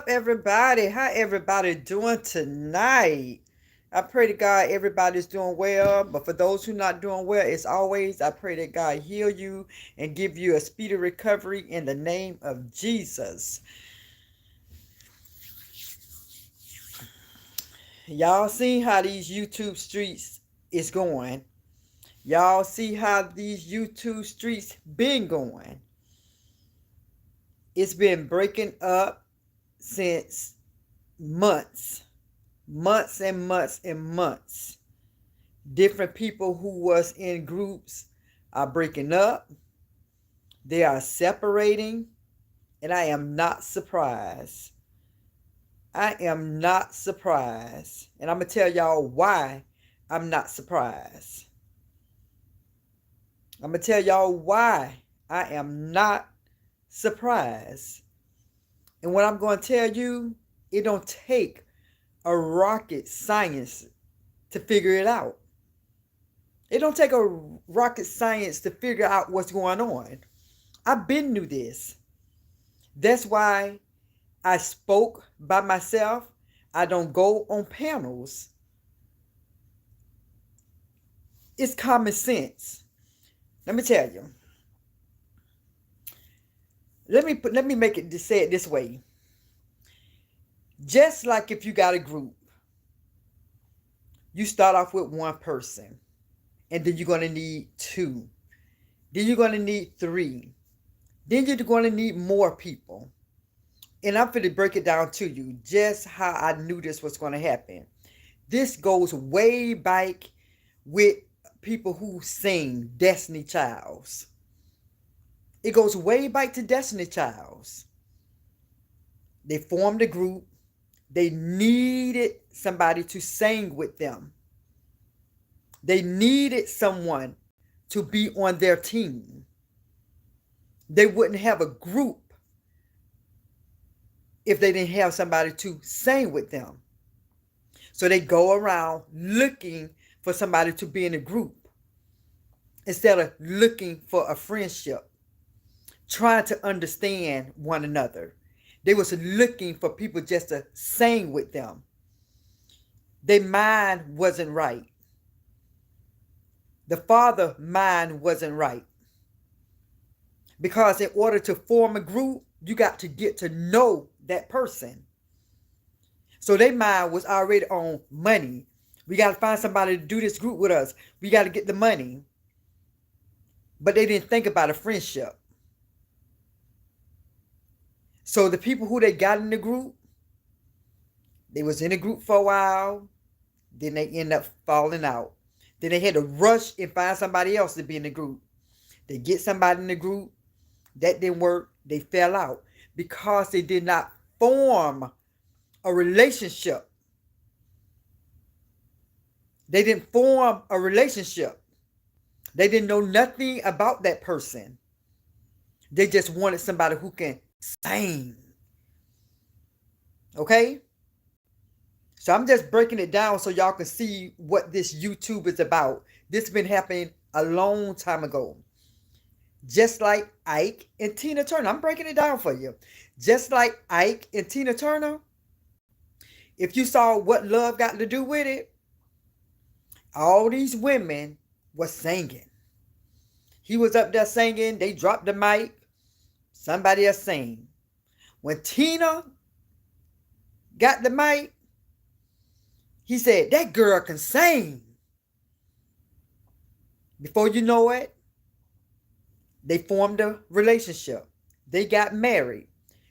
everybody? How everybody doing tonight? I pray to God everybody's doing well. But for those who not doing well, as always, I pray that God heal you and give you a speedy recovery in the name of Jesus. Y'all see how these YouTube streets is going. Y'all see how these YouTube streets been going. It's been breaking up since months. Months and months and months. Different people who was in groups are breaking up. They are separating. And I am not surprised. I am not surprised. And I'm going to tell y'all why I'm not surprised. I'm going to tell y'all why I am not surprised. And what I'm going to tell you, it don't take a rocket science to figure it out. It don't take a rocket science to figure out what's going on. I've been through this. That's why I spoke by myself. I don't go on panels. It's common sense. Let me tell you. Let me make it say it this way. Just like if you got a group, you start off with one person, and then you're going to need two. Then you're going to need three. Then you're going to need more people. And I'm going to break it down to you just how I knew this was going to happen. This goes way back with people who sing Destiny Childs. It goes way back to Destiny Childs. They formed a group. They needed somebody to sing with them. They needed someone to be on their team. They wouldn't have a group if they didn't have somebody to sing with them. So they go around looking for somebody to be in a group instead of looking for a friendship, trying to understand one another. They was looking for people just to sing with them. Their mind wasn't right. The father mind wasn't right. Because in order to form a group, you got to get to know that person. So their mind was already on money. We got to find somebody to do this group with us. We got to get the money. But they didn't think about a friendship. So the people who they got in the group, they was in the group for a while. Then they end up falling out. Then they had to rush and find somebody else to be in the group. They get somebody in the group. That didn't work. They fell out because they did not form a relationship. They didn't form a relationship. They didn't know nothing about that person. They just wanted somebody who can sing. Okay? So I'm just breaking it down so y'all can see what this YouTube is about. This has been happening a long time ago. Just like Ike and Tina Turner. I'm breaking it down for you. Just like Ike and Tina Turner. If you saw What Love Got to Do with It, all these women were singing. He was up there singing. They dropped the mic. Somebody else sang. When Tina got the mic, he said, that girl can sing. Before you know it, they formed a relationship. They got married.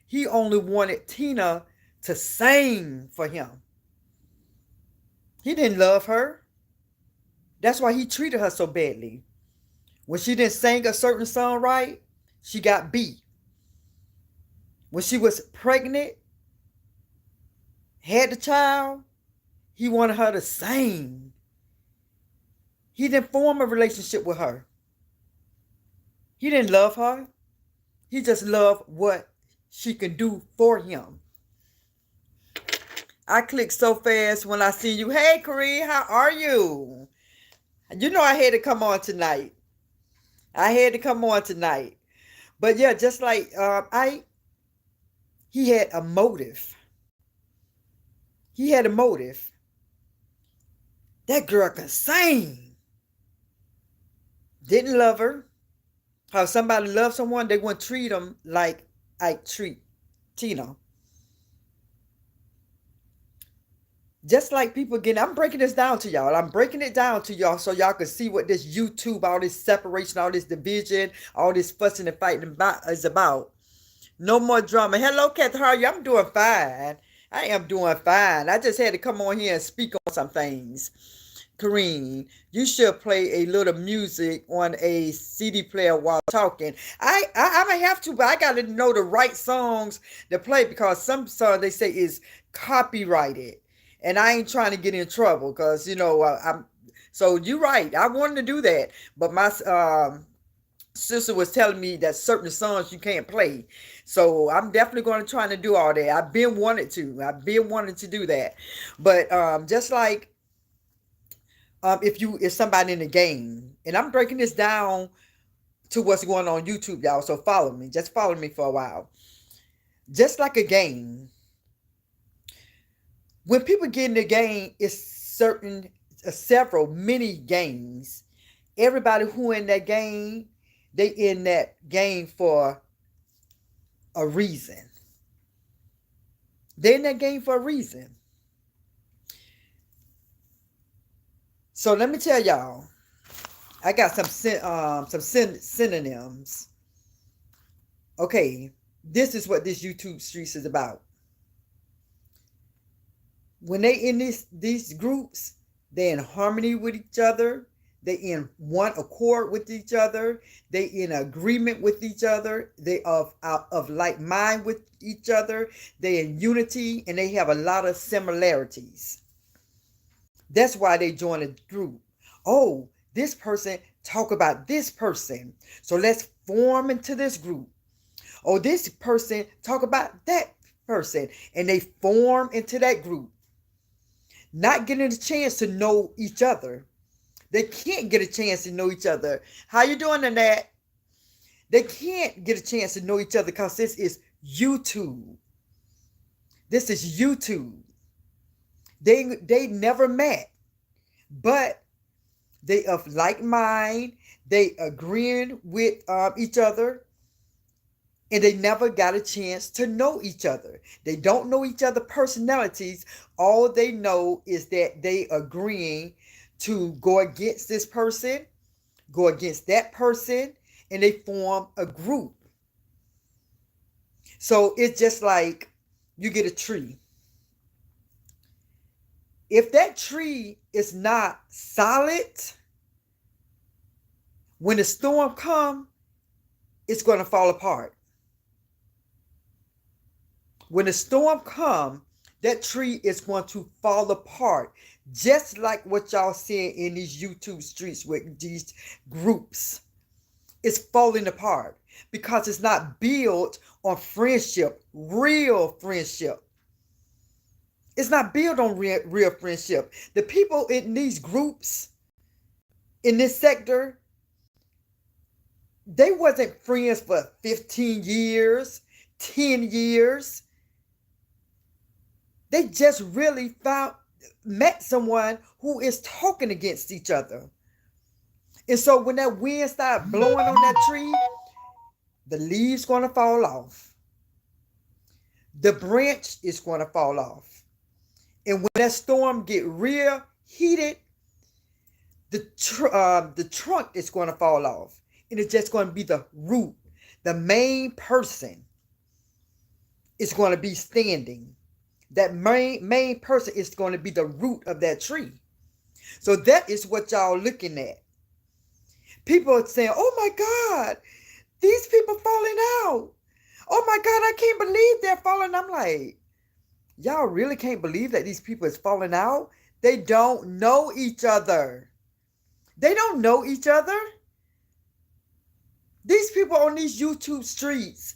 He only wanted Tina to sing for him. He didn't love her. That's why he treated her so badly. When she didn't sing a certain song right, she got beat. When she was pregnant, had the child, he wanted her to sing. He didn't form a relationship with her. He didn't love her. He just loved what she could do for him. I clicked so fast when I see you. Hey, Corrine, how are you? You know I had to come on tonight. But yeah, just like he had a motive. He had a motive. That girl can sing. Didn't love her. How somebody loves someone, they wouldn't treat them like I treat Tina. Just like people getting, I'm breaking this down to y'all. I'm breaking it down to y'all so y'all can see what this YouTube, all this separation, all this division, all this fussing and fighting is about. No more drama. Hello, Kat, how are you? I'm doing fine. I am doing fine. I just had to come on here and speak on some things. Kareem, you should play a little music on a CD player while talking. I might have to, but I got to know the right songs to play because some songs they say is copyrighted. And I ain't trying to get in trouble because, I'm. So you're right. I wanted to do that. But my sister was telling me that certain songs you can't play. So I'm definitely going to try to do all that. I've been wanting to do that. But just like if somebody in the game, and I'm breaking this down to what's going on YouTube, y'all. So follow me. Just follow me for a while. Just like a game. When people get in the game, it's several mini games. Everybody who in that game, they in that game for a reason. They're in that game for a reason. So let me tell y'all, I got some synonyms. Okay, this is what this YouTube streets is about. When they in these groups, they in harmony with each other. They in one accord with each other. They in agreement with each other. They of like mind with each other. They in unity, and they have a lot of similarities. That's why they join a group. Oh, this person talk about this person, so let's form into this group. Oh, this person talk about that person, and they form into that group. Not getting a chance to know each other. They can't get a chance to know each other. How you doing, Annette? They can't get a chance to know each other because this is YouTube. This is YouTube. They never met, but they of like mind. They agreeing with each other, and they never got a chance to know each other. They don't know each other personalities. All they know is that they agreeing to go against this person, go against that person, and they form a group. So it's just like you get a tree. If that tree is not solid, when the storm comes, it's going to fall apart. When the storm comes, that tree is going to fall apart. Just like what y'all seeing in these YouTube streets with these groups. It's falling apart because it's not built on friendship, real friendship. It's not built on real friendship. The people in these groups, in this sector, they wasn't friends for 15 years, 10 years. They just really met someone who is talking against each other. And so when that wind starts blowing on that tree, the leaves going to fall off. The branch is going to fall off. And when that storm get real heated, the trunk is going to fall off. And it's just going to be the root. The main person is going to be standing. That main person is going to be the root of that tree. So that is what y'all looking at. People are saying, oh my God, these people falling out. Oh my God, I can't believe they're falling. I'm like, y'all really can't believe that these people is falling out? They don't know each other. They don't know each other. These people on these YouTube streets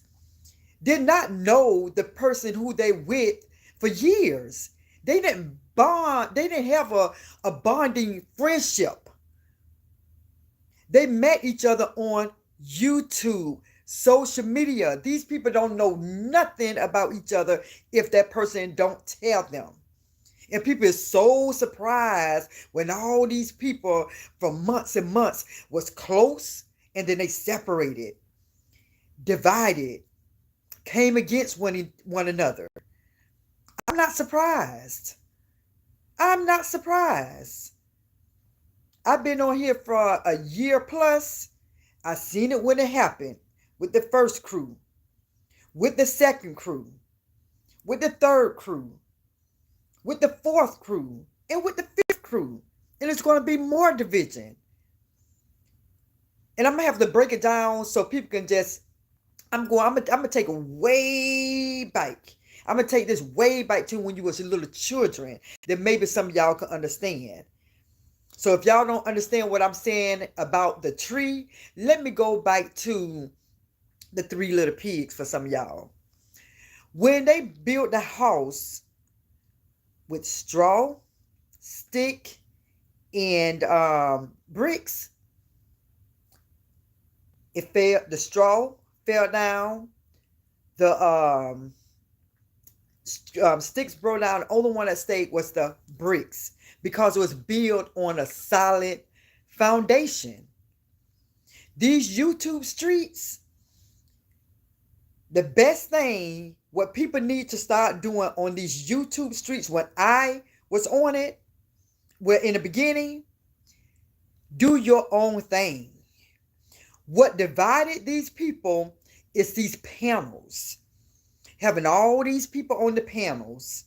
did not know the person who they with for years. They didn't bond. They didn't have a bonding friendship. They met each other on YouTube, social media. These people don't know nothing about each other if that person don't tell them. And people is so surprised when all these people for months and months was close and then they separated, divided, came against one another. I'm not surprised. I'm not surprised. I've been on here for a year plus. I seen it when it happened with the first crew, with the second crew, with the third crew, with the fourth crew, and with the fifth crew. And it's going to be more division. And I'm going to have to break it down so people can just, I'm going to take a way back. I'm going to take this way back to when you was little children that maybe some of y'all can understand. So if y'all don't understand what I'm saying about the tree, let me go back to the Three Little Pigs for some of y'all. When they built the house with straw, stick, and bricks, it fell. The straw fell down. The sticks broke down. The only one that stayed was the bricks because it was built on a solid foundation. These YouTube streets, the best thing, what people need to start doing on these YouTube streets, when I was on it, where in the beginning, do your own thing. What divided these people is these panels. Having all these people on the panels,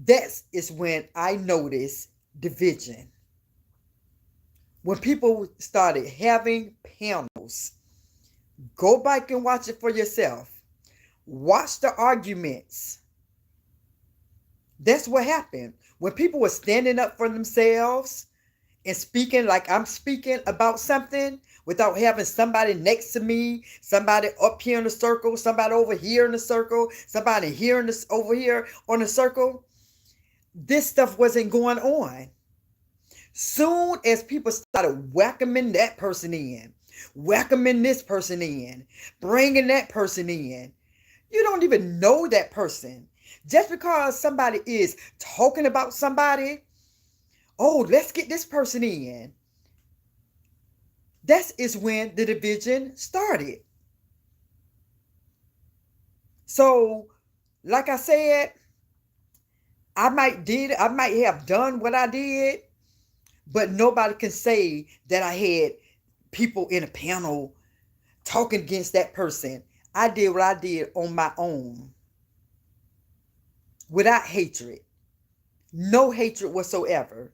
that is when I noticed division. When people started having panels, go back and watch it for yourself. Watch the arguments. That's what happened. When people were standing up for themselves and speaking like I'm speaking about something without having somebody next to me, somebody up here in the circle, somebody over here in the circle, somebody here in this over here on the circle, this stuff wasn't going on. Soon as people started welcoming that person in, welcoming this person in, bringing that person in, you don't even know that person. Just because somebody is talking about somebody, oh, let's get this person in. That is when the division started. So, like I said, I might have done what I did, but nobody can say that I had people in a panel talking against that person. I did what I did on my own, without hatred, no hatred whatsoever.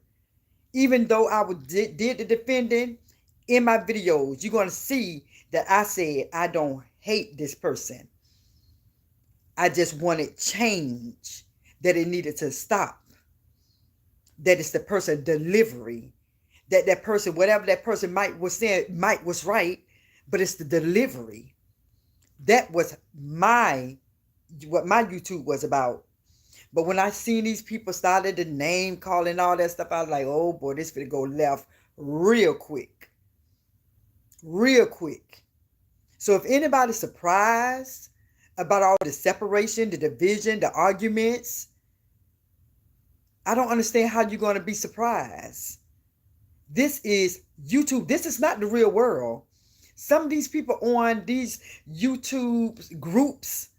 Even though I did the defending in my videos, you're going to see that I said I don't hate this person. I just wanted change, that it needed to stop. That it's the person delivery, that person, whatever that person might was saying, might was right, but it's the delivery. That was what my YouTube was about. But when I seen these people started the name calling, all that stuff, I was like, oh boy, this finna go left real quick. Real quick. So if anybody's surprised about all the separation, the division, the arguments, I don't understand how you're going to be surprised. This is YouTube. This is not the real world. Some of these people on these YouTube groups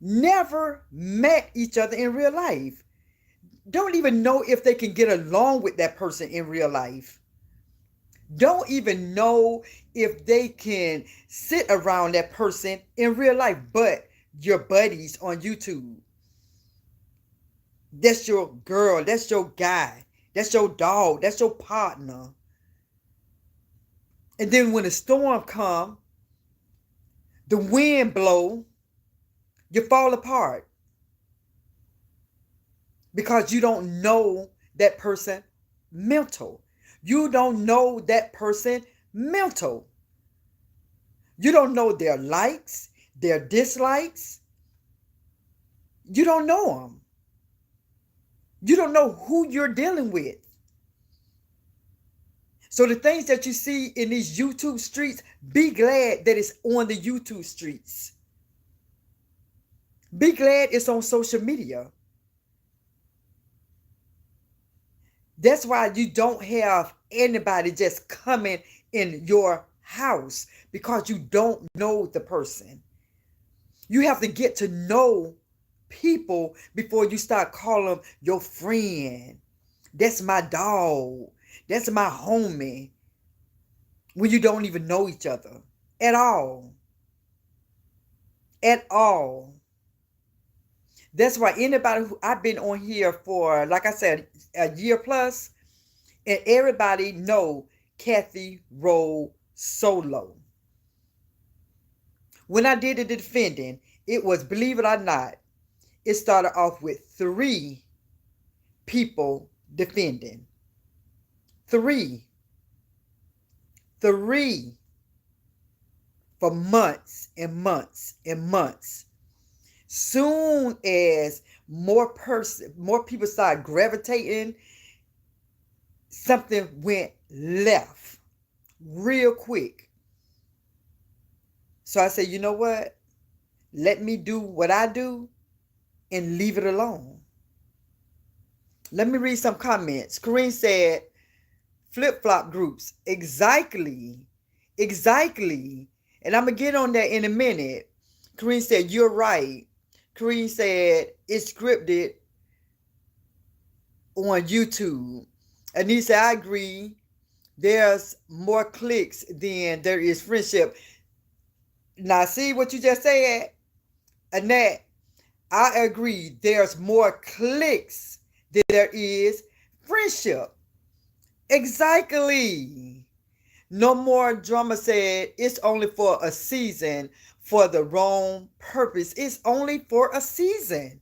never met each other in real life. Don't even know if they can get along with that person in real life. Don't even know if they can sit around that person in real life, but your buddies on YouTube. That's your girl, that's your guy, that's your dog, that's your partner. And then when the storm comes, the wind blow, you fall apart because you don't know that person mental. You don't know that person mental. You don't know their likes, their dislikes. You don't know them. You don't know who you're dealing with. So the things that you see in these YouTube streets, be glad that it's on the YouTube streets. Be glad it's on social media. That's why you don't have anybody just coming in your house, because you don't know the person. You have to get to know people before you start calling them your friend. That's my dog. That's my homie. When you don't even know each other at all. At all. That's why anybody who I've been on here for, like I said, a year plus, and everybody know Kathy rolled solo. When I did the defending, it was, believe it or not, it started off with 3 people defending. 3. 3 for months and months and months. Soon as more people started gravitating, something went left real quick. So I said, you know what? Let me do what I do and leave it alone. Let me read some comments. Corinne said, flip-flop groups. Exactly. And I'm going to get on that in a minute. Corinne said, you're right. Corinne said, it's scripted on YouTube. Anissa, I agree. There's more clicks than there is friendship. Now, see what you just said? Annette, I agree. There's more clicks than there is friendship. Exactly. No More Drama said, it's only for a season for the wrong purpose. It's only for a season.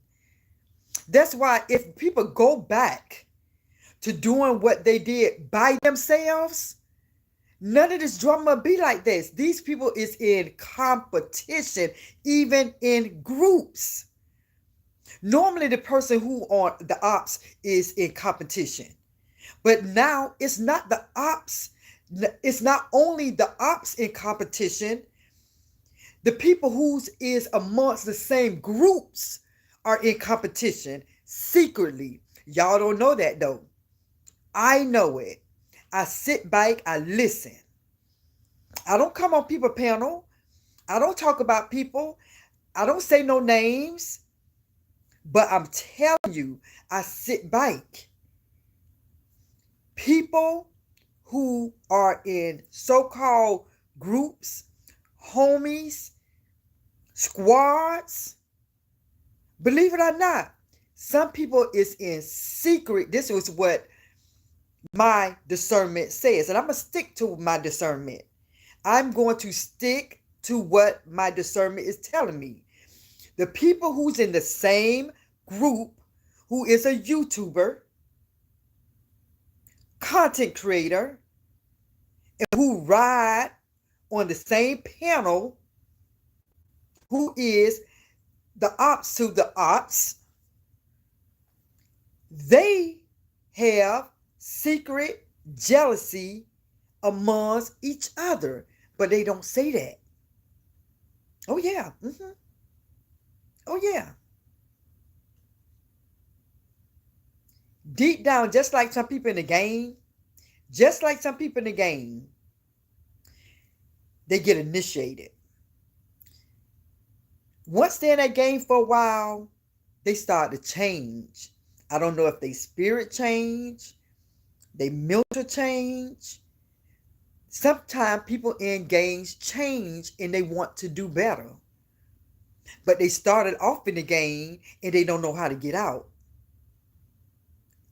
That's why if people go back to doing what they did by themselves, none of this drama be like this. These people is in competition, even in groups. Normally the person who on the ops is in competition. But now it's not the ops. It's not only the ops in competition. The people who is amongst the same groups are in competition secretly. Y'all don't know that though. I know it. I sit back, I listen. I don't come on people panel. I don't talk about people. I don't say no names. But I'm telling you, I sit back. People who are in so-called groups, homies, squads, believe it or not, some people is in secret. This is what my discernment says. And I'm going to stick to my discernment. I'm going to stick to what my discernment is telling me. The people who's in the same group, who is a YouTuber, content creator, and who ride on the same panel, who is the ops to the ops, they have secret jealousy amongst each other, but they don't say that. Oh yeah. Oh yeah. Deep down, just like some people in the game, they get initiated. Once they're in that game for a while, they start to change. I don't know if they spirit change, they mental change. Sometimes people in games change and they want to do better. But they started off in the game and they don't know how to get out.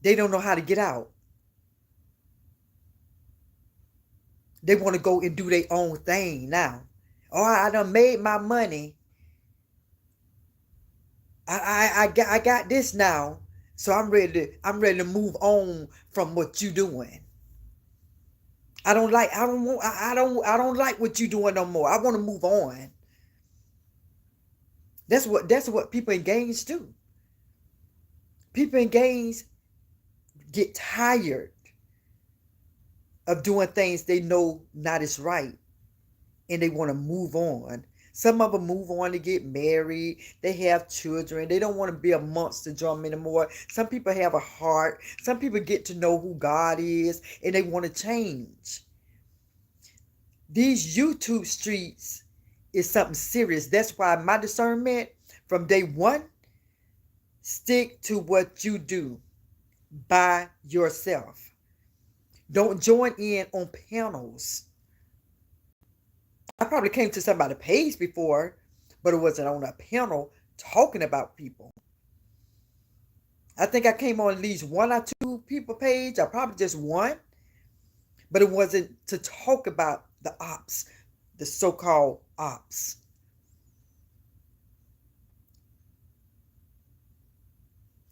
They don't know how to get out. They want to go and do their own thing now. Oh, I done made my money. I got this now. So I'm ready to move on from what you doing. I don't like what you doing no more. I want to move on. That's what people in gangs do. People in gangs get tired of doing things they know not is right, and they want to move on. Some of them move on to get married. They have children. They don't want to be amongst the drum anymore. Some people have a heart. Some people get to know who God is and they want to change. These YouTube streets is something serious. That's why my discernment from day one, stick to what you do by yourself. Don't join in on panels. I probably came to somebody's page before, but it wasn't on a panel talking about people. I think I came on at least one or two people page, or probably just one, but it wasn't to talk about the ops, the so-called ops.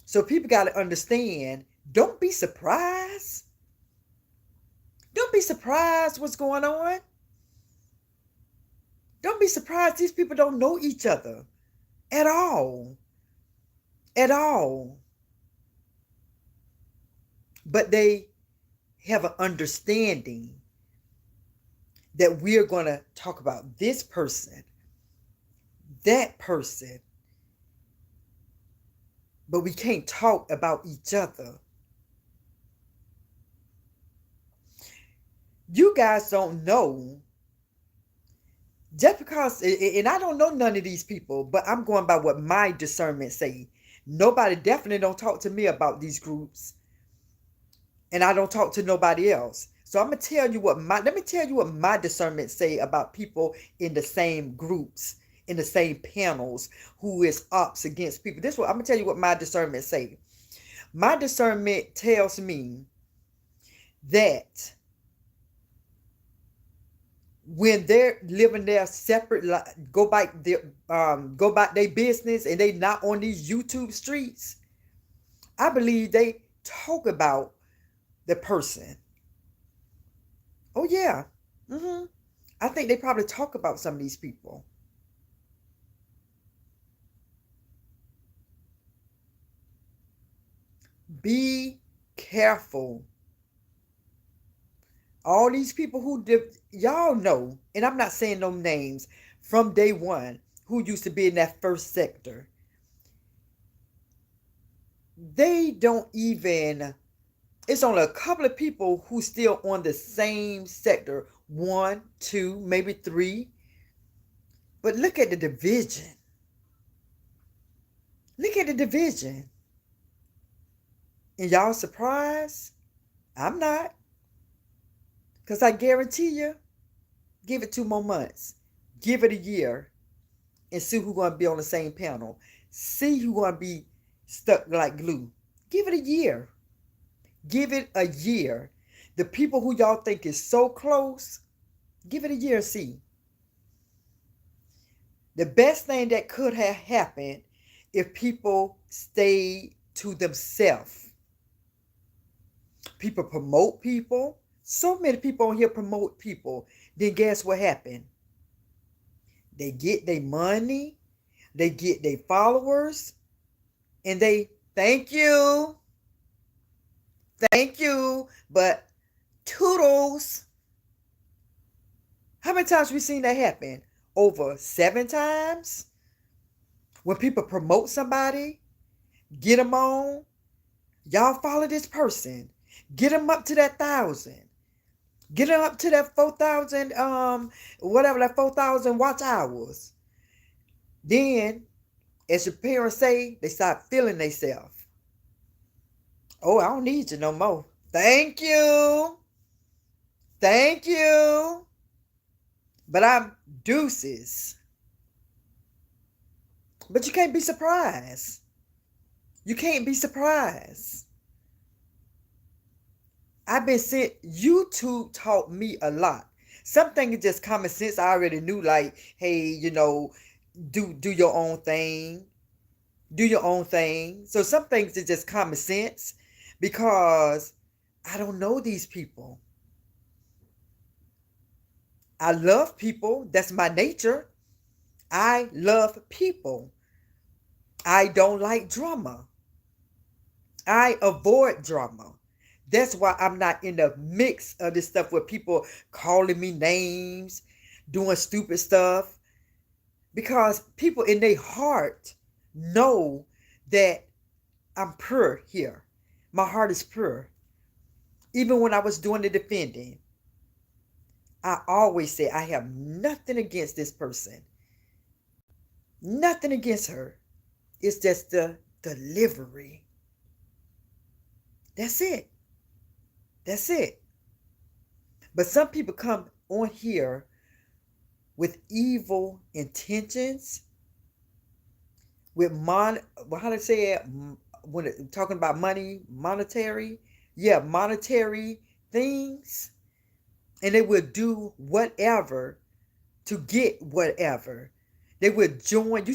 So people got to understand, don't be surprised. Don't be surprised what's going on. Don't be surprised these people don't know each other at all. At all. But they have an understanding that we're going to talk about this person, that person, but we can't talk about each other. You guys don't know, just because, and I don't know none of these people, but I'm going by what my discernment say. Nobody definitely don't talk to me about these groups, and I don't talk to nobody else. So I'm gonna tell you let me tell you what my discernment say about people in the same groups, in the same panels, who is ops against people. This what I'm gonna tell you what my discernment say. My discernment tells me that when they're living their separate life, go back their business, and they not on these YouTube streets, I believe they talk about the person. Oh yeah. I think they probably talk about some of these people. Be careful. All these people who y'all know, and I'm not saying no names, from day one, who used to be in that first sector, they don't even, it's only a couple of people who still on the same sector, 1, 2, maybe 3. But look at the division. Look at the division. And y'all surprised? I'm not. Because I guarantee you, give it 2 more months. Give it a year. And see who's going to be on the same panel. See who's going to be stuck like glue. Give it a year. Give it a year. The people who y'all think is so close, give it a year and see. The best thing that could have happened if people stayed to themselves. People promote people. So many people on here promote people. Then guess what happened? They get their money. They get their followers. And they, thank you. Thank you. But toodles. How many times we seen that happen? Over 7 times? When people promote somebody, get them on. Y'all follow this person. Get them up to that 1,000. Get them up to that 4,000, whatever, that 4,000 watch hours. Then, as your parents say, they start feeling themselves. Oh, I don't need you no more. Thank you. Thank you. But I'm deuces. But you can't be surprised. You can't be surprised. I've been saying, YouTube taught me a lot. Something is just common sense. I already knew, like, hey, you know, do your own thing. Do your own thing. So some things is just common sense because I don't know these people. I love people. That's my nature. I love people. I don't like drama. I avoid drama. That's why I'm not in the mix of this stuff with people calling me names, doing stupid stuff. because people in their heart know that I'm pure here. My heart is pure. Even when I was doing the defending, I always say I have nothing against this person. Nothing against her. It's just the delivery. That's it. That's it. But some people come on here with evil intentions, with how to say it, when talking about money, monetary, yeah, monetary things, and they will do whatever to get whatever. They will join.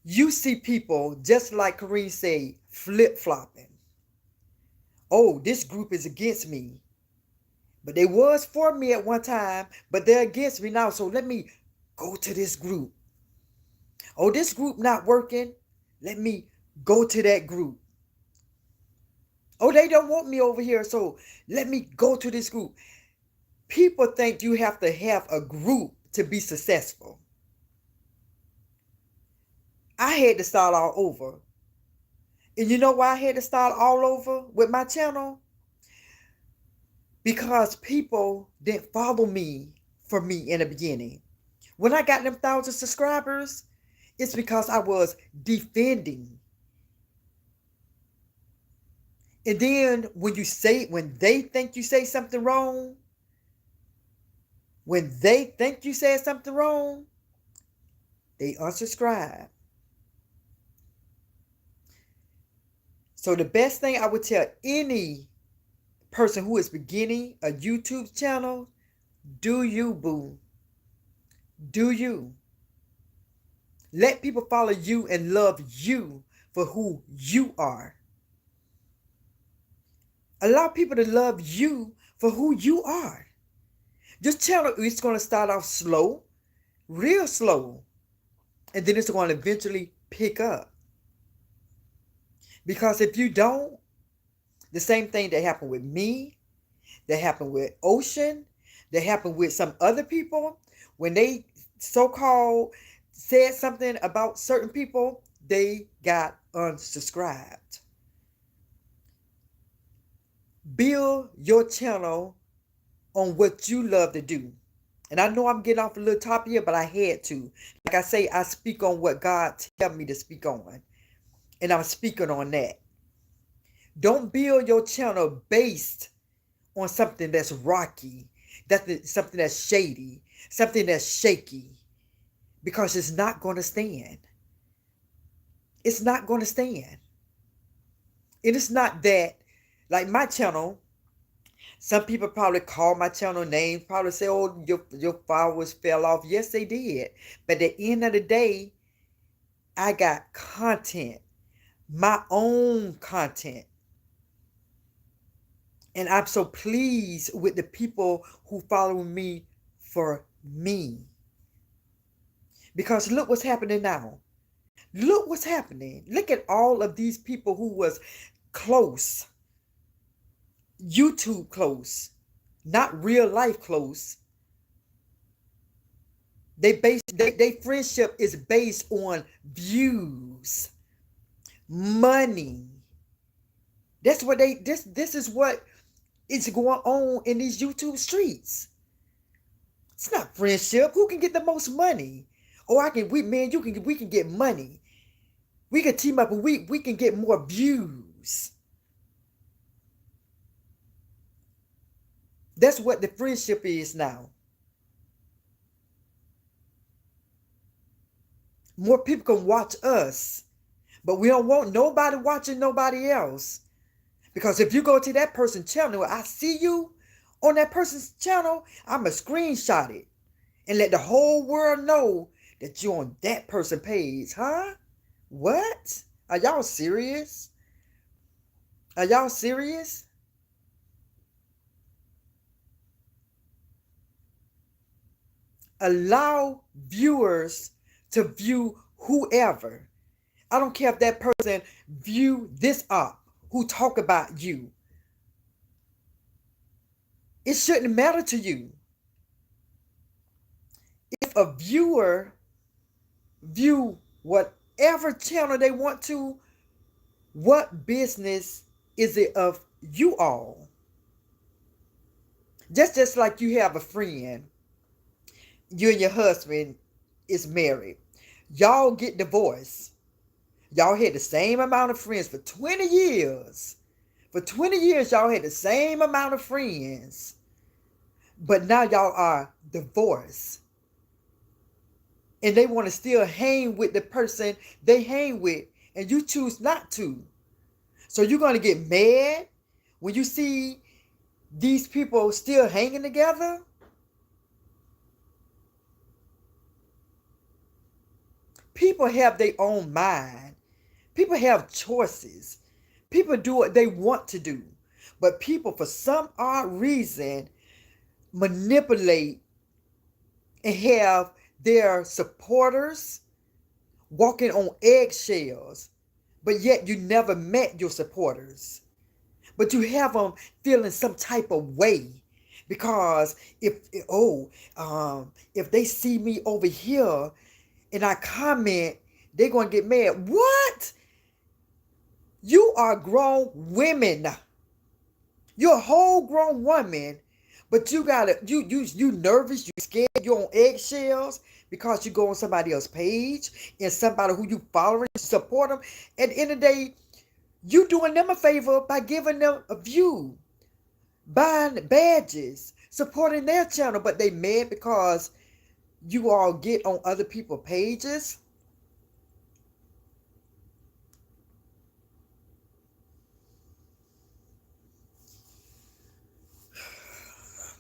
You see people, just like Kareem said, flip-flopping. Oh, this group is against me. But they was for me at one time, but they're against me now. So let me go to this group. Oh, this group not working. Let me go to that group. Oh, they don't want me over here, so let me go to this group. People think you have to have a group to be successful. I had to start all over. And you know why I had to start all over with my channel? Because people didn't follow me for me in the beginning. When I got them 1,000 subscribers, it's because I was defending. And then when they think you say something wrong, when they think you said something wrong, they unsubscribe. So the best thing I would tell any person who is beginning a YouTube channel, do you, boo. Do you. Let people follow you and love you for who you are. Allow people to love you for who you are. This channel is going to start off slow, real slow, and then it's going to eventually pick up. Because if you don't, the same thing that happened with me, that happened with Ocean, that happened with some other people, when they so-called said something about certain people, they got unsubscribed. Build your channel on what you love to do. And I know I'm getting off a little top here, but I had to. Like I say, I speak on what God tells me to speak on. And I'm speaking on that. Don't build your channel based on something that's rocky, something that's shady, something that's shaky, because it's not going to stand. It's not going to stand. And it's not that, like my channel, some people probably call my channel names, probably say, oh, your followers fell off. Yes, they did. But at the end of the day, I got content, my own content. And I'm so pleased with the people who follow me for me. Because look what's happening now. Look what's happening. Look at all of these people who was close. YouTube close. Not real life close. They friendship is based on views, money. That's what this is what is going on in these YouTube streets. It's not friendship. Who can get the most money? Oh, we can get money. We can team up and we can get more views. That's what the friendship is now. More people can watch us, but we don't want nobody watching nobody else. Because if you go to that person's channel, I see you on that person's channel, I'm going to screenshot it and let the whole world know that you're on that person's page. Huh? What? Are y'all serious? Are y'all serious? Allow viewers to view whoever. I don't care if that person view this up who talk about you. It shouldn't matter to you. if a viewer view whatever channel they want to, what business is it of you all? Just like you have a friend, you and your husband is married. Y'all get divorced. Y'all had the same amount of friends for 20 years. For 20 years, y'all had the same amount of friends. But now y'all are divorced. And they want to still hang with the person they hang with. And you choose not to. So you're going to get mad when you see these people still hanging together? People have their own mind. People have choices. People do what they want to do. But people, for some odd reason, manipulate and have their supporters walking on eggshells. But yet you never met your supporters. But you have them feeling some type of way. Because if they see me over here and I comment, they're going to get mad. What? You are grown women. You're a whole grown woman, but you nervous, you scared, you're on eggshells because you go on somebody else's page and somebody who you following, support them. At the end of the day, you doing them a favor by giving them a view, buying badges, supporting their channel, but they mad because you all get on other people's pages.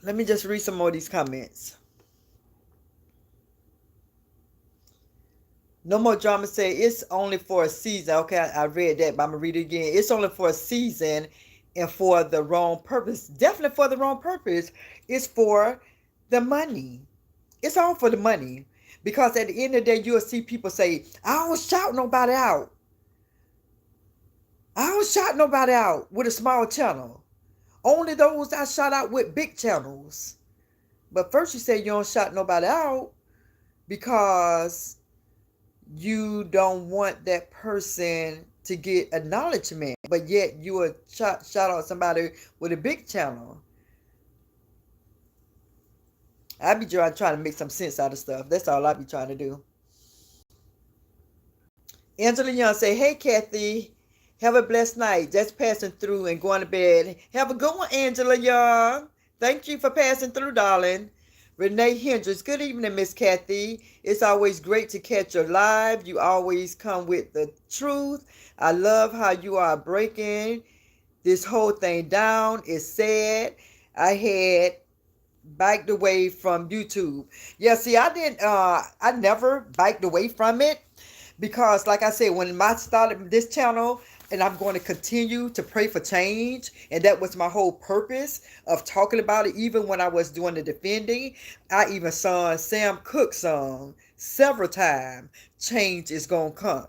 Let me just read some more of these comments. No More Drama say it's only for a season. Okay, I read that, but I'm going to read it again. It's only for a season and for the wrong purpose. Definitely for the wrong purpose. It's for the money. It's all for the money. Because at the end of the day, you'll see people say, I don't shout nobody out. I don't shout nobody out with a small channel. Only those I shout out with big channels. But first you say you don't shout nobody out because you don't want that person to get acknowledgement, but yet you would shout out somebody with a big channel. I be trying to make some sense out of stuff. That's all I be trying to do. Angela Young say, hey Kathy, have a blessed night. Just passing through and going to bed. Have a good one, Angela Young. Thank you for passing through, darling. Renee Hendricks, good evening, Miss Kathy. It's always great to catch your live. You always come with the truth. I love how you are breaking this whole thing down. It's sad. I had backed away from YouTube. Yeah, see, I never backed away from it because, like I said, when I started this channel, and I'm going to continue to pray for change. And that was my whole purpose of talking about it. Even when I was doing the defending, I even saw Sam Cooke song several times, change is going to come.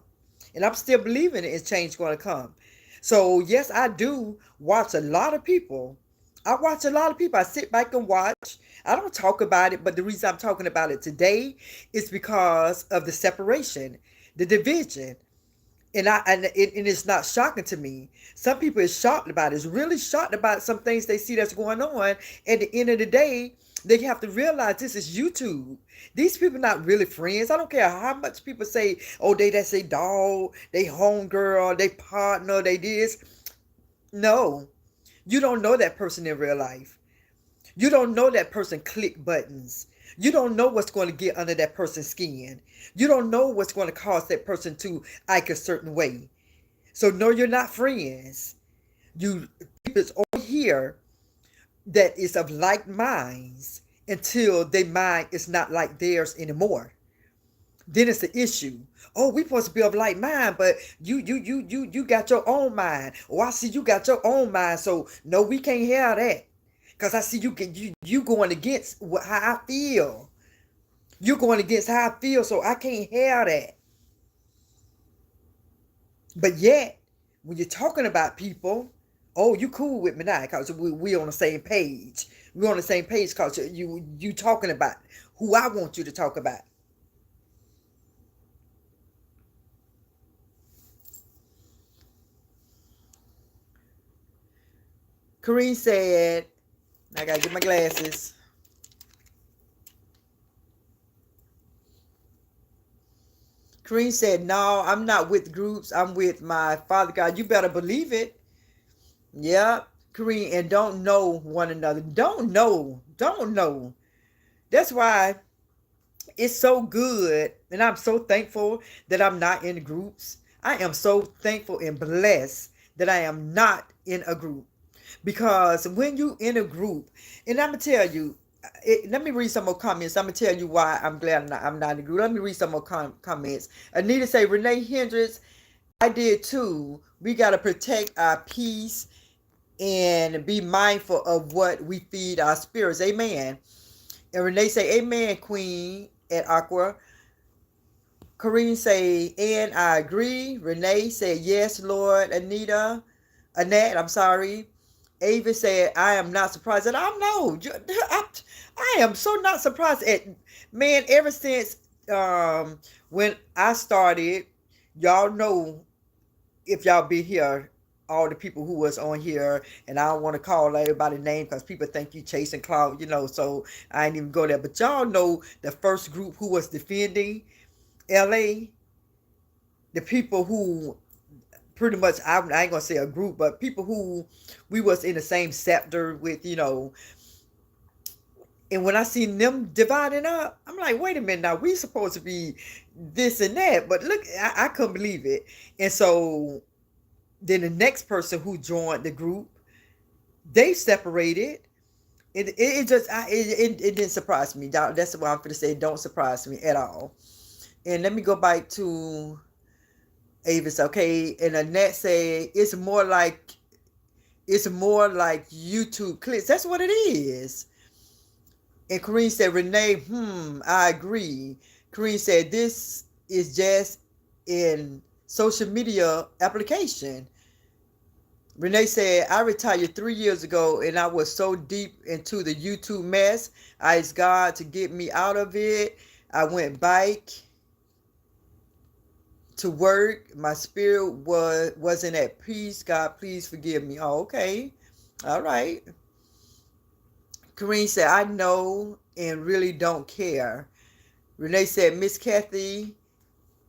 And I'm still believing it's change going to come. So yes, I do watch a lot of people. I watch a lot of people. I sit back and watch. I don't talk about it, but the reason I'm talking about it today is because of the separation, the division. And it's not shocking to me. Some people is shocked about it. It's really shocked about some things they see that's going on. At the end of the day, they have to realize this is YouTube. These people not really friends. I don't care how much people say, oh, that's a dog, they homegirl, they partner, they this. No, you don't know that person in real life. You don't know that person click buttons. You don't know what's going to get under that person's skin. You don't know what's going to cause that person to act a certain way. So no, you're not friends. You people over here that is of like minds until their mind is not like theirs anymore. Then it's the issue. Oh, we supposed to be of like mind, but you got your own mind. Oh, I see you got your own mind. So no, we can't have that. Because I see you going against how I feel. You're going against how I feel, so I can't have that. But yet, when you're talking about people, oh, you cool with me now because we on the same page. We're on the same page because you talking about who I want you to talk about. Kareem said, I gotta get my glasses. Kareem said, no, I'm not with groups. I'm with my Father God. You better believe it. Yeah, Kareem, and don't know one another. Don't know. Don't know. That's why it's so good. And I'm so thankful that I'm not in groups. I am so thankful and blessed that I am not in a group. Because when you in a group, and I'm gonna tell you, let me read some more comments. I'm gonna tell you why I'm glad I'm not in a group. Let me read some more comments. Anita say, Renee Hendricks, I did too. We gotta protect our peace and be mindful of what we feed our spirits. Amen. And Renee say, Amen, Queen at Aqua. Corrine say, and I agree. Renee said, yes, Lord. Annette, I'm sorry. Ava said, I am not surprised. And I know. I am so not surprised at, man, ever since when I started, y'all know, if y'all be here, all the people who was on here, and I don't want to call everybody name because people think you chasing clout, so I ain't even go there. But y'all know the first group who was defending LA, the people who pretty much, I ain't gonna say a group, but people who we was in the same sector with, and when I seen them dividing up, I'm like, wait a minute, now we supposed to be this and that, but look, I couldn't believe it. And so then the next person who joined the group, they separated. It didn't surprise me. That's what I'm going to say. Don't surprise me at all. And let me go back to Avis. Okay, and Annette said it's more like YouTube clips. That's what it is. And Kareem said, Renee, I agree. Kareem said, this is just in social media application. Renee said, I retired 3 years ago and I was so deep into the YouTube mess. I asked God to get me out of it. I went back to work. My spirit wasn't at peace. God, please forgive me. Oh, okay. All right. Kareem said, I know and really don't care. Renee said, Miss Kathy,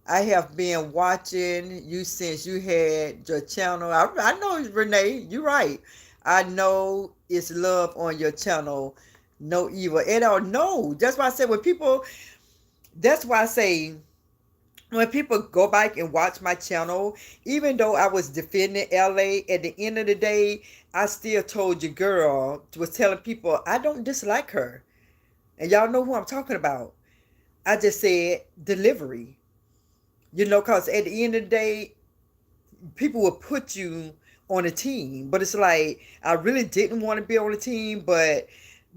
I have been watching you since you had your channel. I know, Renee, you're right. I know it's love on your channel. No evil. And I know. That's why I say that's why I say when people go back and watch my channel, even though I was defending LA, at the end of the day, I still told your girl, was telling people, I don't dislike her. And y'all know who I'm talking about. I just said delivery. Because at the end of the day, people will put you on a team. But it's like, I really didn't want to be on a team, but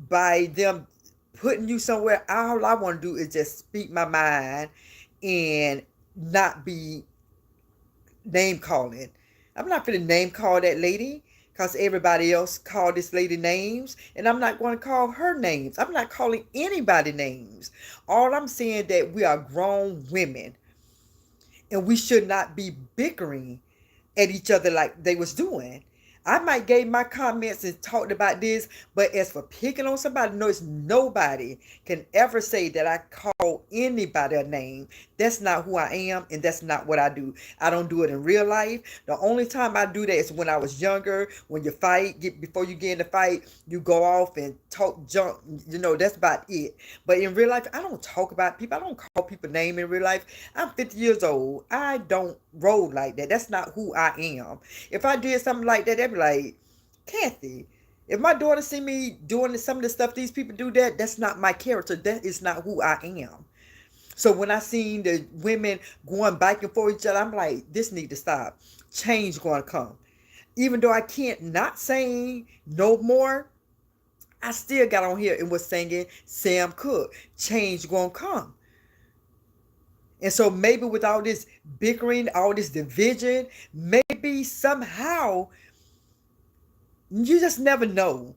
by them putting you somewhere, all I want to do is just speak my mind and not be name calling. I'm not going to name call that lady because everybody else called this lady names, and I'm not going to call her names. I'm not calling anybody names. All I'm saying that we are grown women, and we should not be bickering at each other like they was doing. I might gave my comments and talked about this, but as for picking on somebody, nobody can ever say that I call anybody a name. That's not who I am, and that's not what I do. I don't do it in real life. The only time I do that is when I was younger. When you fight, before you get in the fight, you go off and talk junk. That's about it. But in real life, I don't talk about people. I don't call people name in real life. I'm 50 years old. I don't roll like that. That's not who I am. If I did something like that, they'd be like, Kathy, if my daughter see me doing some of the stuff these people do, that's not my character. That is not who I am. So when I seen the women going back and forth each other, I'm like, this need to stop. Change going to come. Even though I can't not sing no more, I still got on here and was singing Sam Cooke. Change going to come. And so maybe with all this bickering, all this division, maybe somehow, you just never know.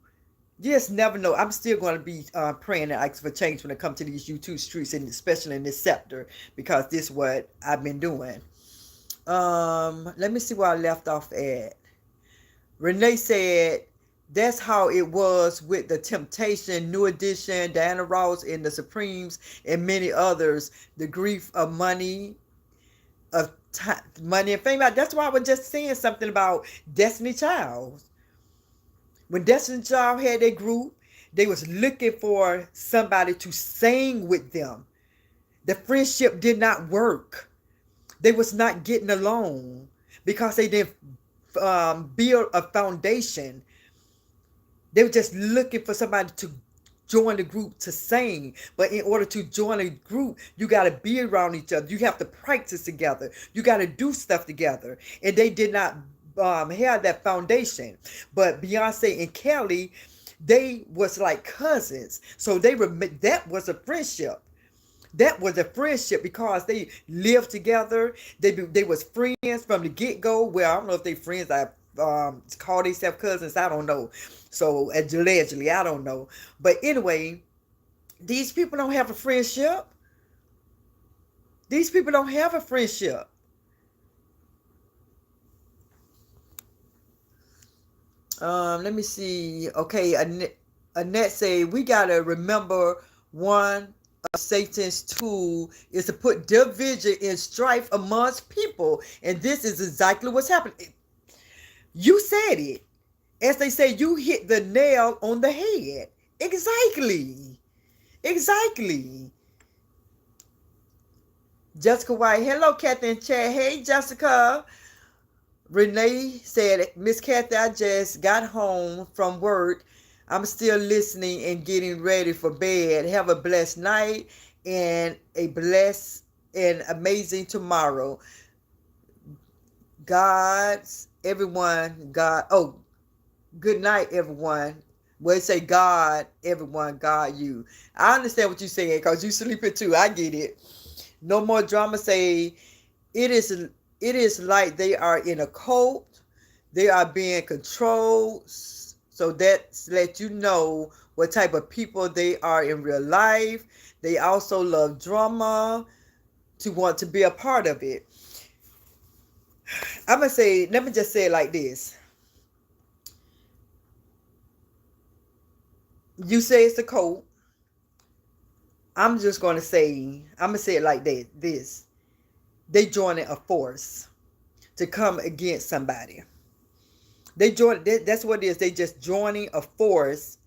You just never know. I'm still going to be praying and asking for change when it comes to these YouTube streets, and especially in this sector, because this is what I've been doing. Let me see where I left off at. Renee said that's how it was with the Temptation, New Edition, Diana Ross, and the Supremes, and many others. The grief of money, of time, money and fame. That's why I was just saying something about Destiny Child. When Destiny Child had their group, they was looking for somebody to sing with them. The friendship did not work. They was not getting along because they didn't build a foundation. They were just looking for somebody to join the group to sing. But in order to join a group, you got to be around each other. You have to practice together. You got to do stuff together. And they did not have that foundation. But Beyonce and Kelly, they was like cousins. So that was a friendship. That was a friendship because they lived together. They was friends from the get-go. Well, I don't know if they friends. I call themselves cousins. I don't know. So allegedly, I don't know. But anyway, these people don't have a friendship. These people don't have a friendship. Let me see. Okay, Annette say we gotta remember one of Satan's tool is to put division and strife amongst people, and this is exactly what's happening. You said it. As they say, you hit the nail on the head. Exactly. Exactly. Jessica White. Hello, Kathy and Chad. Hey, Jessica. Renee said, Miss Kathy, I just got home from work. I'm still listening and getting ready for bed. Have a blessed night and a blessed and amazing tomorrow. Good night, everyone. Well, it say God, everyone, God, you. I understand what you're saying because you sleeping too. I get it. No more drama. Say it is like they are in a cult. They are being controlled. So that lets you know what type of people they are in real life. They also love drama to want to be a part of it. I'm going to say, let me just say it like this. You say it's a cult. I'm just going to say it like this. They joining a force to come against somebody. That's what it is. They just joining a force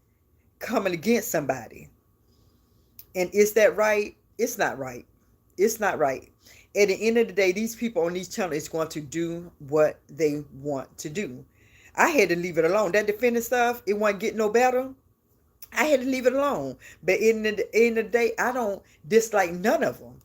coming against somebody. And is that right? It's not right. It's not right. At the end of the day, these people on these channels is going to do what they want to do. I had to leave it alone. That defending stuff, it wasn't getting no better. I had to leave it alone. But in the end of the day, I don't dislike none of them.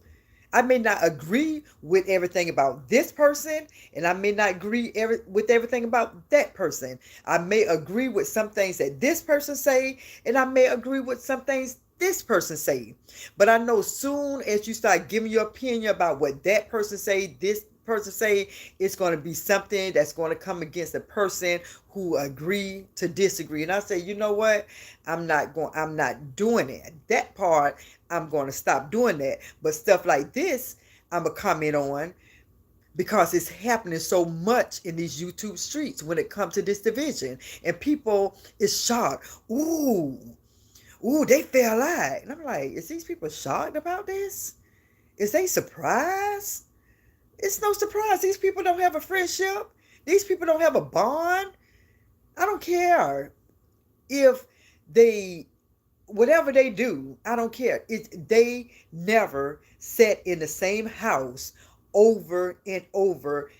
I may not agree with everything about this person, and I may not agree with everything about that person. I may agree with some things that this person say, and I may agree with some things this person say. But I know soon as you start giving your opinion about what that person say, this person say, it's going to be something that's going to come against the person who agree to disagree. And I say, you know what? I'm not doing it. That part, I'm going to stop doing that. But stuff like this, I'm going to comment on because it's happening so much in these YouTube streets when it comes to this division. And people is shocked. Ooh, they fell out. And I'm like, is these people shocked about this? Is they surprised? It's no surprise. These people don't have a friendship. These people don't have a bond. I don't care if whatever they do, I don't care. They never sat in the same house over and over,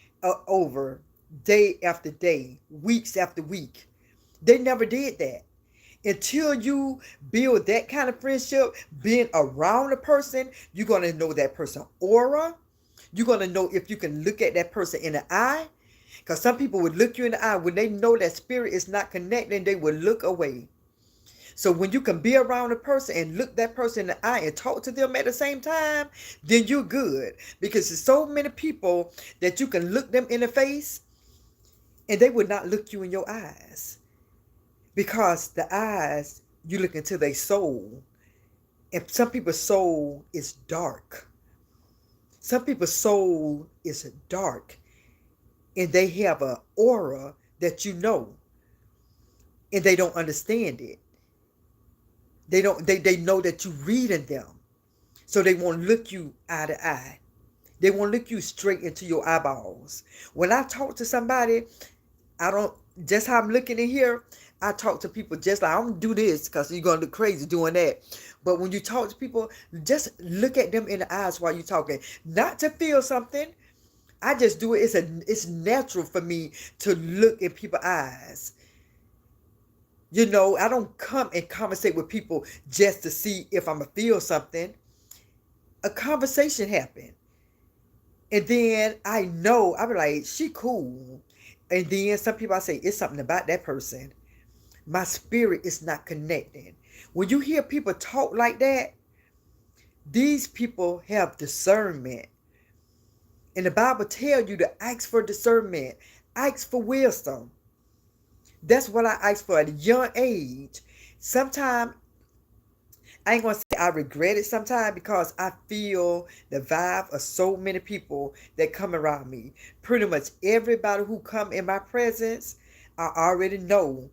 day after day, weeks after week. They never did that. Until you build that kind of friendship, being around a person, you're going to know that person's aura. You're going to know if you can look at that person in the eye. Because some people would look you in the eye. When they know that spirit is not connecting, they will look away. So when you can be around a person and look that person in the eye and talk to them at the same time, then you're good. Because there's so many people that you can look them in the face and they would not look you in your eyes. Because the eyes, you look into their soul. And some people's soul is dark. Some people's soul is dark. And they have an aura that you know. And they don't understand it. They know that you reading them. So they won't look you eye to eye. They won't look you straight into your eyeballs. When I talk to somebody, I don't, just how I'm looking in here, I talk to people just like, I don't do this because you're going to look crazy doing that. But when you talk to people, just look at them in the eyes while you're talking. Not to feel something. I just do it. It's natural for me to look in people's eyes. You know, I don't come and conversate with people just to see if I'm going to feel something. A conversation happened. And then I know, I be like, she cool. And then some people I say, it's something about that person. My spirit is not connecting. When you hear people talk like that, these people have discernment. And the Bible tells you to ask for discernment. Ask for wisdom. That's what I ask for at a young age. Sometimes, I ain't going to say I regret it sometimes because I feel the vibe of so many people that come around me. Pretty much everybody who come in my presence, I already know.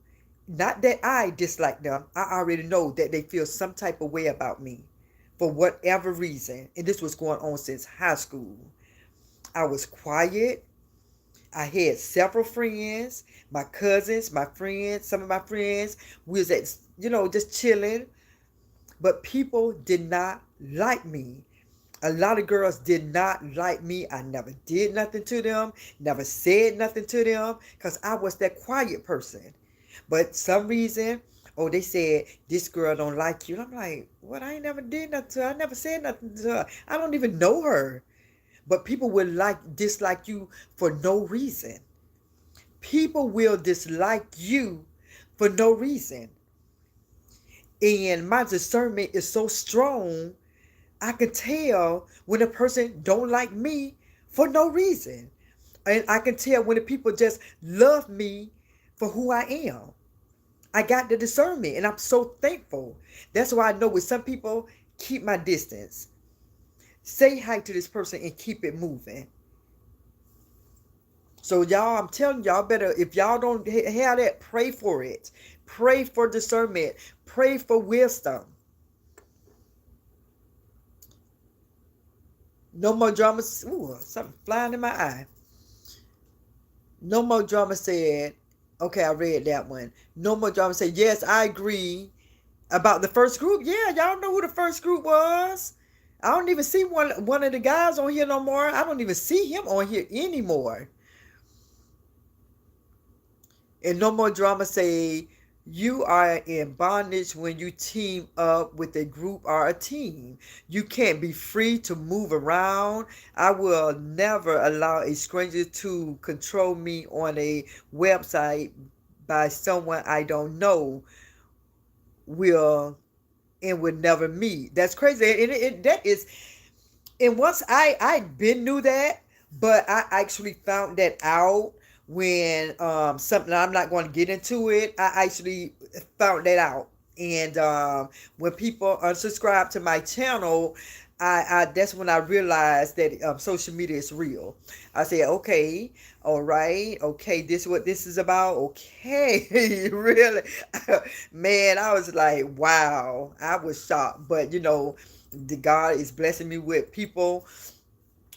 Not that I dislike them. I already know that they feel some type of way about me for whatever reason. And this was going on since high school. I was quiet. I had several friends, my cousins, my friends, some of my friends. We was at, just chilling. But people did not like me. A lot of girls did not like me. I never did nothing to them, never said nothing to them because I was that quiet person. But some reason, oh, they said, this girl don't like you. And I'm like, what? I ain't never did nothing to her. I never said nothing to her. I don't even know her. But people will dislike you for no reason. People will dislike you for no reason. And my discernment is so strong, I can tell when a person don't like me for no reason. And I can tell when the people just love me for who I am. I got the discernment and I'm so thankful. That's why I know with some people, keep my distance. Say hi to this person and keep it moving. So y'all, I'm telling y'all better, if y'all don't have that, pray for it. Pray for discernment. Pray for wisdom. No more drama. Ooh, something flying in my eye. No more drama said, okay, I read that one. No more drama said, yes, I agree about the first group. Yeah, y'all know who the first group was. I don't even see one of the guys on here no more. I don't even see him on here anymore. And no more drama say, you are in bondage when you team up with a group or a team. You can't be free to move around. I will never allow a stranger to control me on a website by someone I don't know will never meet. That's crazy. And that is, and once I been knew that, but I actually found that out when something, I'm not going to get into it. I actually found that out. And when people unsubscribe to my channel, I that's when I realized that social media is real. I said, okay, all right, okay, this is what this is about. Okay, really, man, I was like, wow, I was shocked. But the God is blessing me with people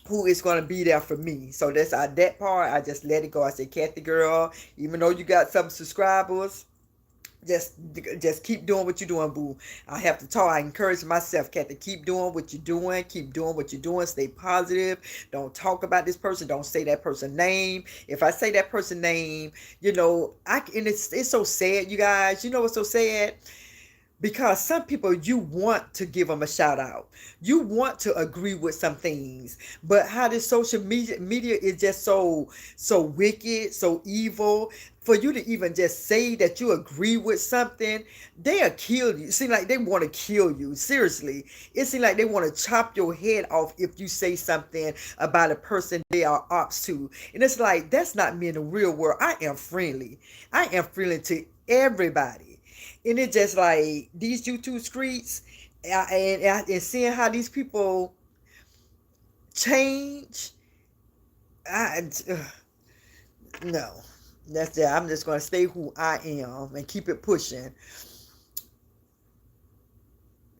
who is going to be there for me. So that's that part. I just let it go. I said, Kathy girl, even though you got some subscribers, just keep doing what you're doing, boo. I have to talk. I encourage myself, Kathy, keep doing what you're doing. Keep doing what you're doing. Stay positive. Don't talk about this person. Don't say that person's name. If I say that person's name, and it's so sad, you guys. You know what's so sad? Because some people, you want to give them a shout out, you want to agree with some things, but how this social media is just so wicked, so evil. For you to even just say that you agree with something, they'll kill you. It seems like they want to kill you. Seriously, it seems like they want to chop your head off if you say something about a person they are ops to. And it's like, that's not me in the real world. I am friendly. I am friendly to everybody. And it's just like these YouTube streets, and seeing how these people change. I no, that's it. I'm just gonna stay who I am and keep it pushing.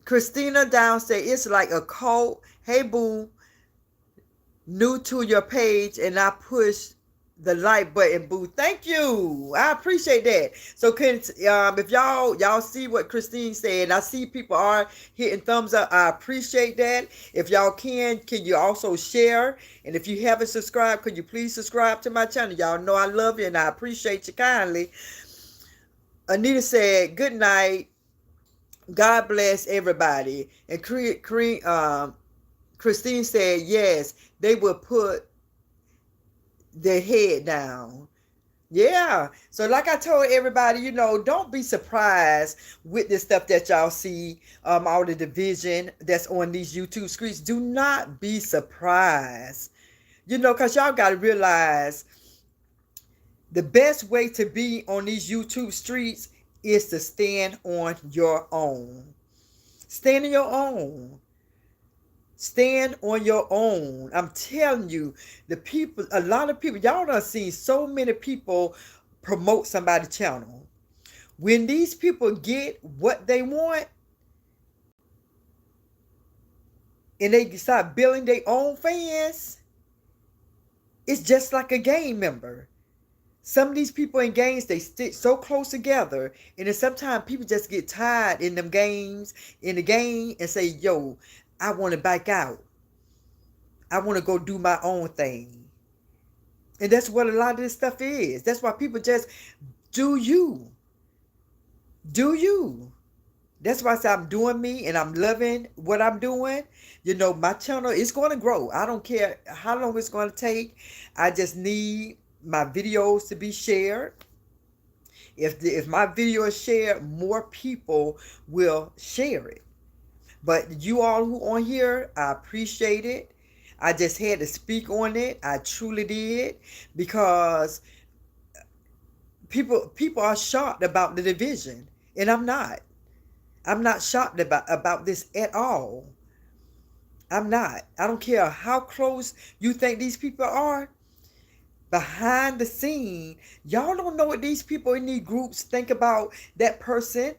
Christina Down said it's like a cult. Hey boo, new to your page, and I push the like button, boo. Thank you. I appreciate that. So if y'all see what Christine said, I see people are hitting thumbs up. I appreciate that. If y'all can you also share? And if you haven't subscribed, could you please subscribe to my channel? Y'all know I love you and I appreciate you kindly. Anita said, good night. God bless everybody. And Christine said, yes, they will put their head down. Yeah. So like I told everybody, don't be surprised with the stuff that y'all see, all the division that's on these YouTube streets. Do not be surprised. Because y'all got to realize the best way to be on these YouTube streets is to stand on your own. Stand on your own. Stand on your own. I'm telling you, a lot of people, y'all done seen so many people promote somebody's channel. When these people get what they want and they start building their own fans, it's just like a gang member. Some of these people in gangs, they stick so close together, and then sometimes people just get tired in the game, and say, yo, I want to back out. I want to go do my own thing. And that's what a lot of this stuff is. That's why people just do you. Do you. That's why I say I'm doing me and I'm loving what I'm doing. My channel is going to grow. I don't care how long it's going to take. I just need my videos to be shared. If my video is shared, more people will share it. But you all who on here, I appreciate it. I just had to speak on it. I truly did, because people are shocked about the division, and I'm not. I'm not shocked about this at all. I'm not. I don't care how close you think these people are. Behind the scene, y'all don't know what these people in these groups think about that person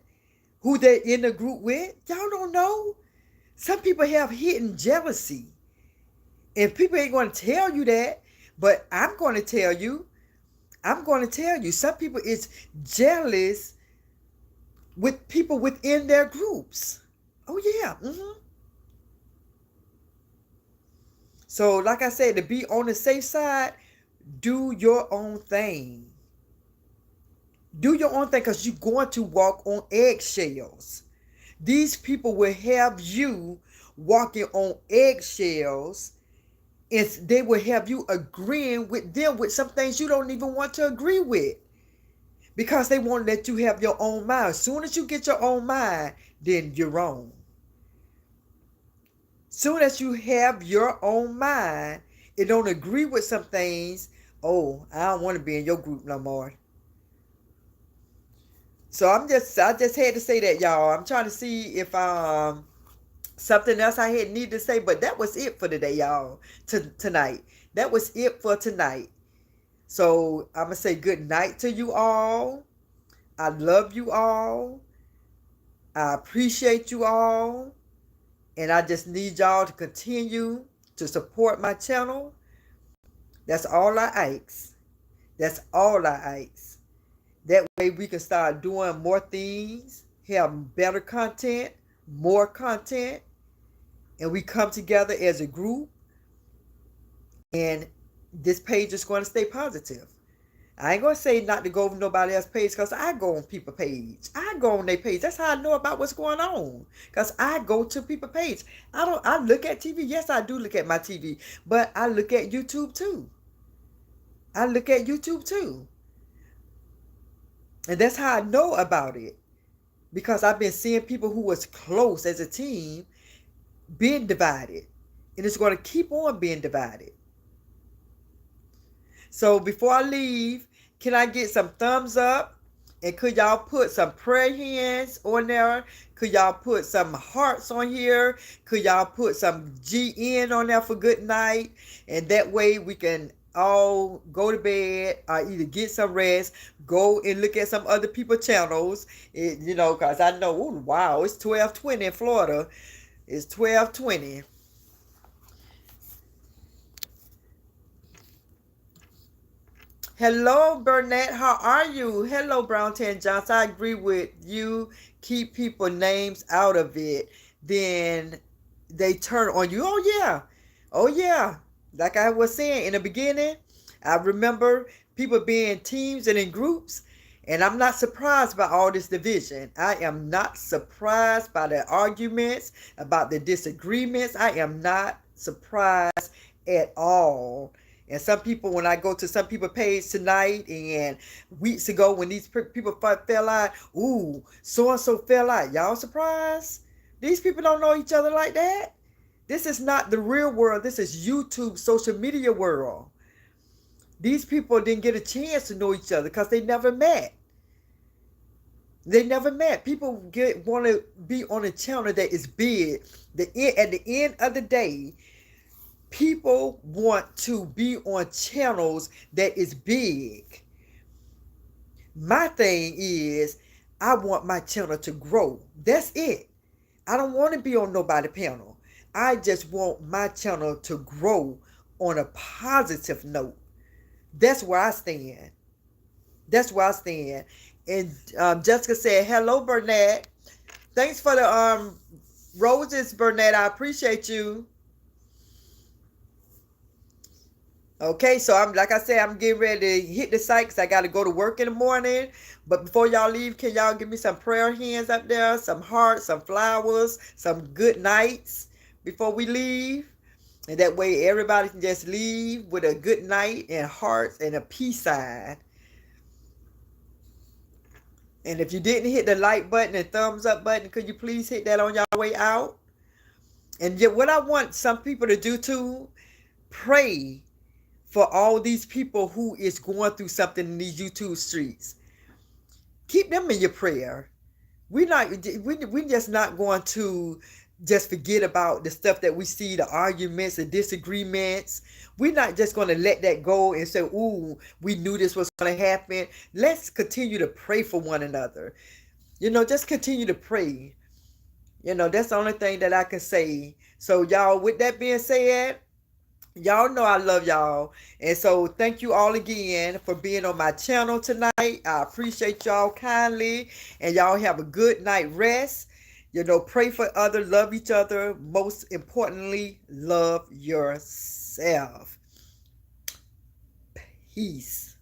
who they're in the group with. Y'all don't know. Some people have hidden jealousy. And people ain't going to tell you that, but I'm going to tell you. I'm going to tell you. Some people is jealous with people within their groups. Oh, yeah. So, like I said, to be on the safe side, do your own thing. Do your own thing, because you're going to walk on eggshells. These people will have you walking on eggshells, and they will have you agreeing with them with some things you don't even want to agree with, because they won't let you have your own mind. As soon as you get your own mind, then you're wrong. Soon as you have your own mind and don't agree with some things, oh, I don't want to be in your group no more. So I just had to say that, y'all. I'm trying to see if something else I had need to say, but that was it for today, y'all. Tonight. That was it for tonight. So I'm gonna say good night to you all. I love you all. I appreciate you all. And I just need y'all to continue to support my channel. That's all I ask. That's all I ask. That way we can start doing more things, have better content, more content, and we come together as a group, and this page is going to stay positive. I ain't gonna say not to go over nobody else's page because I go on people page. I go on their page. That's how I know about what's going on. Because I go to people page. I look at TV. Yes, I do look at my TV. But I look at YouTube too. I look at YouTube too. And that's how I know about it. Because I've been seeing people who was close as a team being divided. And it's going to keep on being divided. So before I leave, can I get some thumbs up? And could y'all put some prayer hands on there? Could y'all put some hearts on here? Could y'all put some GN on there for good night? And that way we can all go to bed or either get some rest, go and look at some other people's channels. Because I know, ooh, wow, it's 12:20 in Florida. It's 12:20. Hello, Burnett. How are you? Hello, Brown Tan Johnson. I agree with you. Keep people names out of it. Then they turn on you. Oh, yeah. Oh, yeah. Like I was saying in the beginning, I remember people being teams and in groups. And I'm not surprised by all this division. I am not surprised by the arguments, about the disagreements. I am not surprised at all. And some people, when I go to some people's page tonight and weeks ago when these people fell out, ooh, so-and-so fell out. Y'all surprised? These people don't know each other like that. This is not the real world. This is YouTube, social media world. These people didn't get a chance to know each other because they never met. They never met. People want to be on a channel that is big. At the end of the day, people want to be on channels that is big. My thing is, I want my channel to grow. That's it. I don't want to be on nobody's panel. I just want my channel to grow on a positive note. That's where I stand. That's where I stand. And Jessica said, hello, Burnett. Thanks for the roses, Burnett. I appreciate you. Okay, so I'm like I said, I'm getting ready to hit the site because I got to go to work in the morning. But before y'all leave, can y'all give me some prayer hands up there, some hearts, some flowers, some good nights before we leave? And that way everybody can just leave with a good night and hearts and a peace sign. And if you didn't hit the like button and thumbs up button, could you please hit that on your way out? And yet what I want some people to do too, pray for all these people who is going through something in these YouTube streets. Keep them in your prayer. We're just not going to just forget about the stuff that we see, the arguments, the disagreements. We're not just going to let that go and say, ooh, we knew this was going to happen. Let's continue to pray for one another. Just continue to pray. That's the only thing that I can say. So y'all, with that being said, y'all know I love y'all. And so thank you all again for being on my channel tonight. I appreciate y'all kindly. And y'all have a good night rest. Pray for others, love each other. Most importantly, love yourself. Peace.